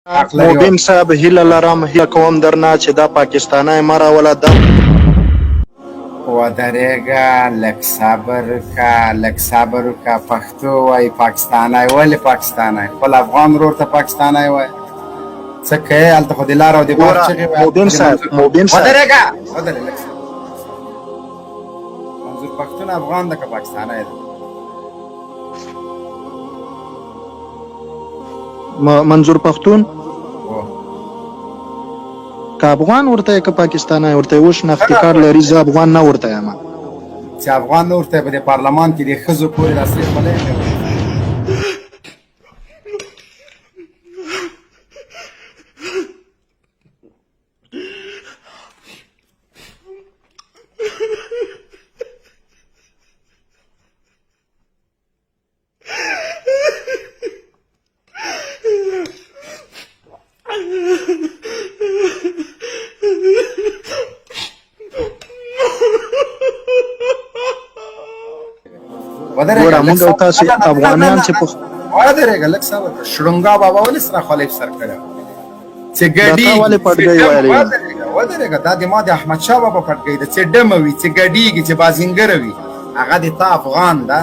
مبین صاحب هیله لرم هیله کوم درنه چې دا پاکستانی مه راوله دا ودرېږه لږ صبر وکړه لږ صبر وکړه پښتو وایي پاکستانی ولې پاکستانی خپل افغان ورور ته پاکستانی وایي څه کوې هلته خو د لار او د بار چغې مبین صاحب ودرېږه ودرې لږ منظور پښتون افغان ده که پاکستانی ده منظور پښتون که افغان ورته که پاکستانی ورته و شناختي کارت لري زه افغان نه ورته یم چې افغان نه ورته په دې پارلمان کې د ښځو پورې راسرې خولۍ کوي ګوره موږ او تاسو افغانان چې په ودرېږه لږ صبر کړه شړونګا بابا ولې سره خولۍ په سر کړې چې ګډي تا ولې پټګۍ ویلې ودرېږه دا د ما د احمدشاه بابا پټګۍ ده چې ډمه وي چې ګډېږي چې بازینګره وي هغه د تا افغان ده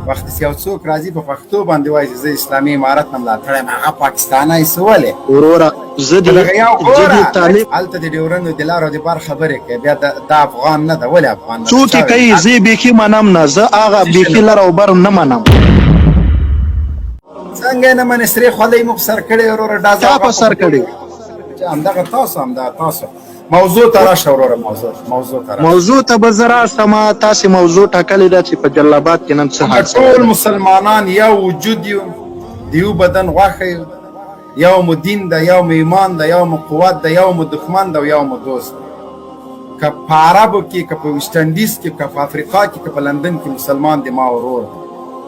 وخت چې یو څوک راځي په پښتو باندې وایي چې زه اسلامي امارت نه ملاتړ یم هغه پاکستانی څه ولې وروره زه دې طالب هلته د ډیورنډ د لارو د بار خبرې کوي بیا دا افغان نه ده ولې افغان نه څوک یې کوي زه یې بیخي منم نه زه هغه بیخي لر او بر نه منم څنګه یې نه منې سرې خولۍ مو په سر کړې وروره ډازه چا په سر کړې همدغه تاسو موضوع ته راشه وروره موضوع ته راشه موضوع ته به زه راسم تاسې موضوع ټاکلې ده چې په جلاباد کې نن څه حادثه ټول مسلمانان یو وجود یو د یو بدن غوښه یو یو مو دین ده یو مو ایمان ده یو مو قوت ده یو مو دښمن ده او یو مو دوست ده که په عربو کې که په ویسټ انډیز کې که په افریقا کې که په لندن کې مسلمان د ما ورور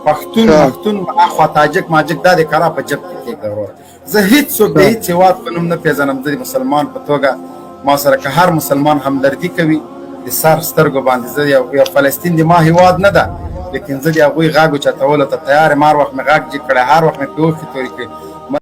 پښتون اخوا تاجک ماجک دا د کرا په جب کې کېږده ورور زه هېڅوک د هېڅ هېواد په نوم نه پېژنم زه د مسلمان په توګه ما سره که هر مسلمان همدردي کوي د سر سترګو باندې زه یو فلسطین د ما هېواد نه ده لیکن زه د هغوی غږ اوچتولو ته تیار یم هر وخت مې غږ جګ کړی هر وخت مې پې اوښکې تورې کړې